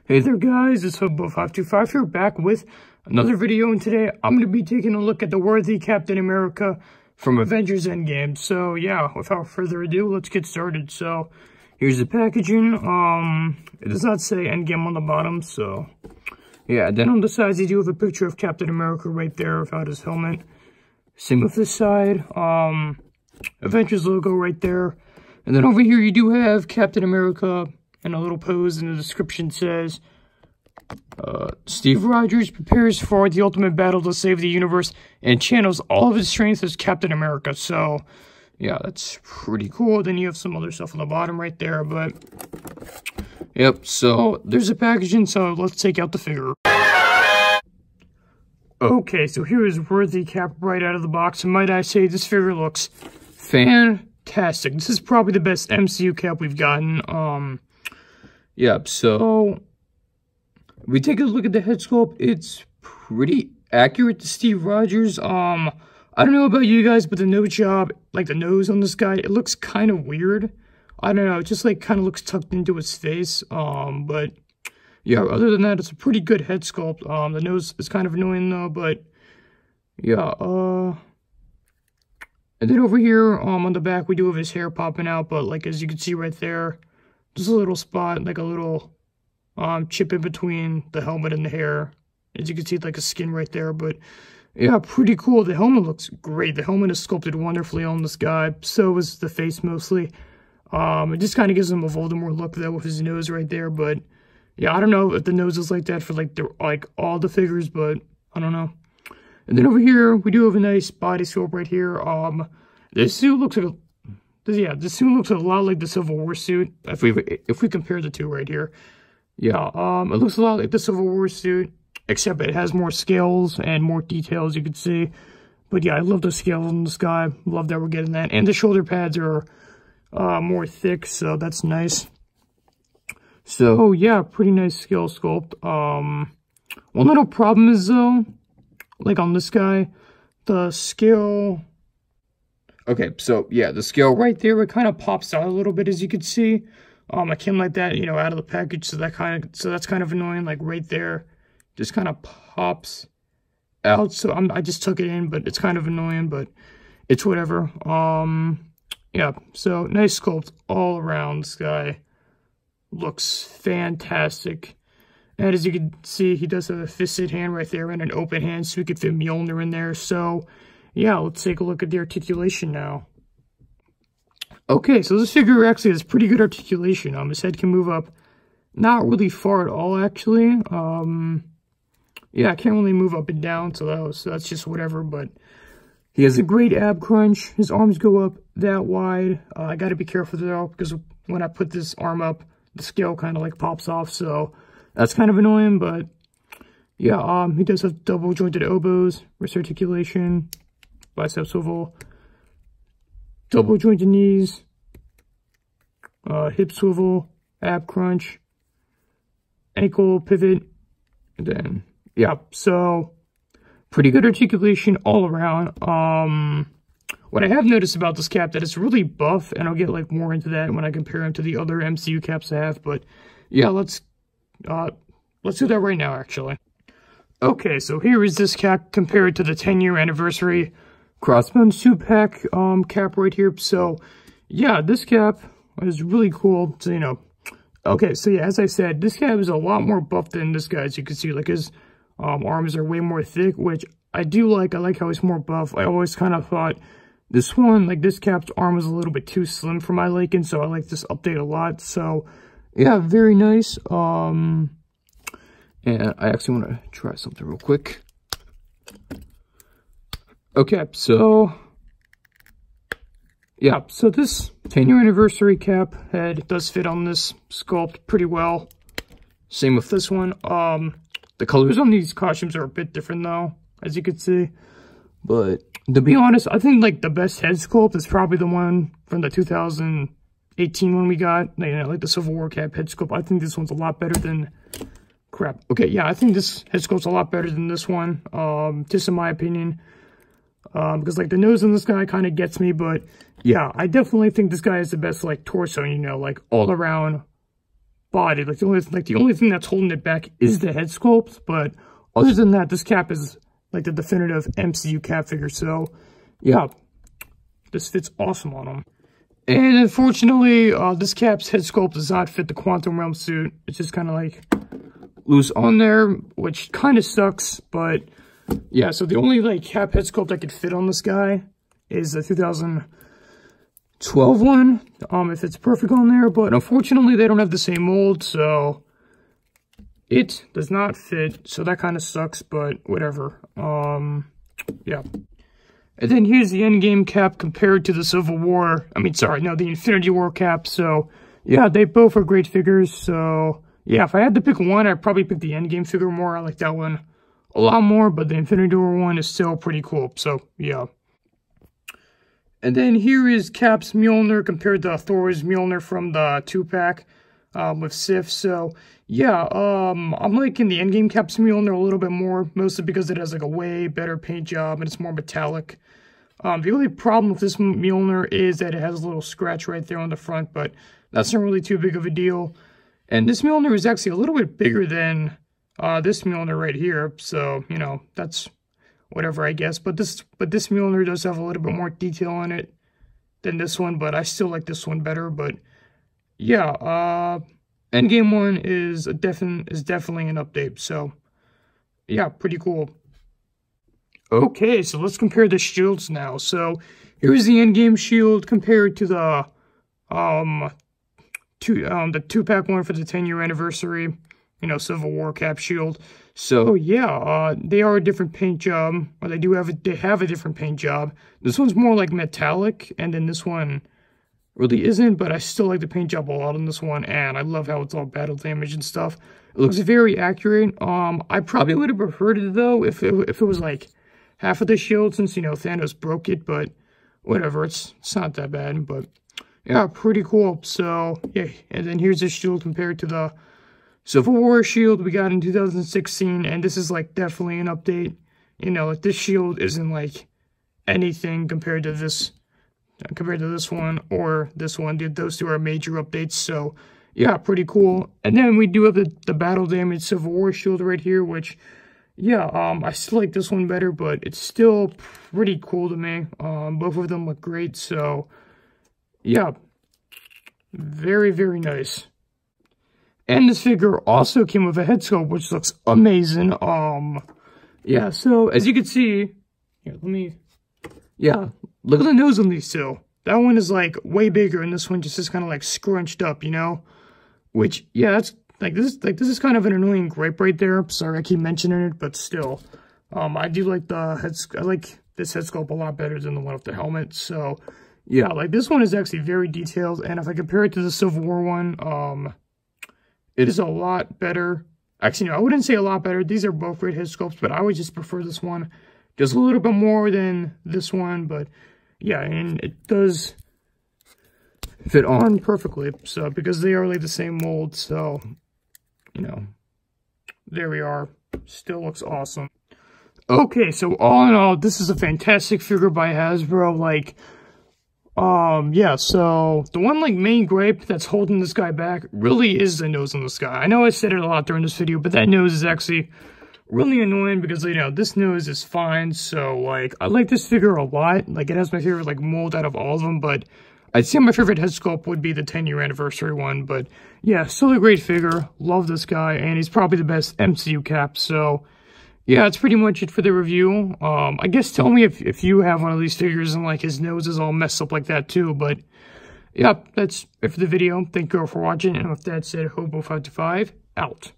Hey there guys, it's Hobo525 here, back with another video, and today I'm going to be taking a look at the worthy Captain America from Avengers Endgame. So yeah, without further ado, let's get started. So here's the packaging. It does not say Endgame on the bottom, so yeah. Then on the sides you do have a picture of Captain America right there without his helmet. Same with this side, Avengers logo right there. And then over here you do have Captain America and a little pose, and the description says, Steve Rogers prepares for the ultimate battle to save the universe and channels all of his strength as Captain America. So, yeah, that's pretty cool. Then you have some other stuff on the bottom right there, but, yep, so there's the packaging, so let's take out the figure. Okay, so here is worthy Cap right out of the box, and might I say, this figure looks fantastic. This is probably the best MCU Cap we've gotten. Yep, so we take a look at the head sculpt. It's pretty accurate to Steve Rogers. I don't know about you guys, but the nose job, like the nose on this guy, it looks kind of weird. I don't know, it just like kind of looks tucked into his face. But yeah, other than that, it's a pretty good head sculpt. The nose is kind of annoying though, but yeah. And then over here, on the back, we do have his hair popping out, but like as you can see right there, just a little spot, like a little chip in between the helmet and the hair. As you can see, like a skin right there. But yeah, pretty cool. The helmet looks great. The helmet is sculpted wonderfully on this guy. So is the face mostly. It just kind of gives him a Voldemort look though with his nose right there. But yeah, I don't know if the nose is like that for like all the figures, but I don't know. And then over here, we do have a nice body sculpt right here. This suit looks like this suit looks a lot like the Civil War suit, if we compare the two right here. Yeah, it looks a lot like the Civil War suit, except it has more scales and more details, you can see. But yeah, I love the scales on this guy. Love that we're getting that. And the shoulder pads are more thick, so that's nice. So yeah, pretty nice scale sculpt. One little problem is though, like on this guy, the scale... Okay, so yeah, the scale right there, it kind of pops out a little bit, as you can see. I came like that, you know, out of the package, so that's kind of annoying. Like right there, just kind of pops out. So I just took it in, but it's kind of annoying, but it's whatever. Yeah, so nice sculpt all around. This guy looks fantastic. And as you can see, he does have a fisted hand right there and an open hand, so we could fit Mjolnir in there. So yeah, let's take a look at the articulation now. Okay, so this figure actually has pretty good articulation. His head can move up not really far at all, actually. Yeah, I can't really move up and down, so that's just whatever, but he has a great ab crunch. His arms go up that wide. I gotta be careful though, because when I put this arm up, the scale kind of like pops off, so that's kind of annoying, but yeah, he does have double jointed elbows, wrist articulation, bicep swivel, double jointed knees, hip swivel, ab crunch, ankle pivot, and then, yeah, so pretty good articulation all around. What I have noticed about this cap, that it's really buff, and I'll get like more into that when I compare him to the other MCU caps I have, but yeah, let's do that right now, actually. Okay, so here is this cap compared to the 10-year anniversary Crossbones suit pack cap right here. So yeah, this cap is really cool. So, you know, okay, so yeah, as I said, this cap is a lot more buff than this guy, as you can see. Like his arms are way more thick, which I do like. I like how he's more buff. I always kind of thought this one, like this cap's arm was a little bit too slim for my liking, so I like this update a lot. So yeah, very nice. And I actually want to try something real quick. Okay, so yeah, so this 10-year anniversary cap head does fit on this sculpt pretty well. Same with this one. The colors on these costumes are a bit different though, as you can see. But to be honest, I think like the best head sculpt is probably the one from the 2018 one we got. You know, like the Civil War cap head sculpt. I think this one's a lot better than... Crap. Okay, yeah, I think this head sculpt's a lot better than this one, just in my opinion. Because like the nose on this guy kind of gets me, but yeah, I definitely think this guy is the best like torso, you know, like all around body. Like the only thing that's holding it back is the head sculpt, but other than that, this cap is like the definitive MCU cap figure. So yeah, this fits awesome on him. And unfortunately, this cap's head sculpt does not fit the Quantum Realm suit. It's just kind of like loose on there, which kind of sucks, but yeah, so the only like cap head sculpt I could fit on this guy is the 2012 one. It fits perfect on there, but unfortunately they don't have the same mold, so it does not fit, so that kind of sucks, but whatever. Yeah. And then here's the Endgame cap compared to the Civil War, the Infinity War cap, so yeah, they both are great figures, so yeah, if I had to pick one, I'd probably pick the Endgame figure more. I like that one a lot more, but the Infinity War one is still pretty cool, so yeah. And then here is Cap's Mjolnir compared to Thor's Mjolnir from the 2-pack with Sif. So yeah, I'm liking the Endgame Cap's Mjolnir a little bit more, mostly because it has like a way better paint job and it's more metallic. The only problem with this Mjolnir is that it has a little scratch right there on the front, but that's not really too big of a deal. And this Mjolnir is actually a little bit bigger than this Mjolnir right here, so, you know, that's whatever, I guess. But this Mjolnir does have a little bit more detail on it than this one, but I still like this one better. But yeah, Endgame one is definitely an update, so yeah, pretty cool. Okay, so let's compare the shields now. So here's the Endgame shield compared to the 2-pack one for the 10-year anniversary, you know, Civil War cap shield. So yeah, they are a different paint job, or they have a different paint job. This one's more like metallic, and then this one really isn't, but I still like the paint job a lot on this one, and I love how it's all battle damage and stuff. It looks very accurate. I probably would have preferred it though if it was like half of the shield, since, you know, Thanos broke it, but whatever, it's not that bad. But yeah, pretty cool. So yeah, and then here's the shield compared to the Civil War shield we got in 2016, and this is like definitely an update. You know, like this shield isn't like anything compared to this one or this one. Dude, those two are major updates, so yeah, pretty cool. And then we do have the battle damage Civil War shield right here, which yeah, I still like this one better, but it's still pretty cool to me. Both of them look great, so yeah, very, very nice. And this figure also came with a head sculpt, which looks amazing. Yeah, so as you can see, here, yeah, look at the nose on these two. That one is like way bigger, and this one just is kind of like scrunched up, you know? Which, yeah, that's this is kind of an annoying gripe right there. Sorry, I keep mentioning it, but still, I do like I like this head sculpt a lot better than the one with the helmet. So yeah, like this one is actually very detailed, and if I compare it to the Civil War one, it is a lot better. Actually, no, I wouldn't say a lot better. These are both great head sculpts, but I would just prefer this one just a little bit more than this one. But yeah, and it does fit on perfectly. So because they are like the same mold, so you know, there we are. Still looks awesome. Okay, so all in all, this is a fantastic figure by Hasbro. Like, yeah, so the one, like, main gripe that's holding this guy back really is the nose on this guy. I know I said it a lot during this video, but that nose is actually really annoying because, you know, this nose is fine. So, like, I like this figure a lot. Like, it has my favorite, like, mold out of all of them, but I'd say my favorite head sculpt would be the 10-year anniversary one. But yeah, still a great figure. Love this guy, and he's probably the best MCU cap. So yeah, that's pretty much it for the review. I guess tell me if you have one of these figures and like his nose is all messed up like that too. But yeah, that's it for the video. Thank you all for watching, and with that said, Hobo525 out.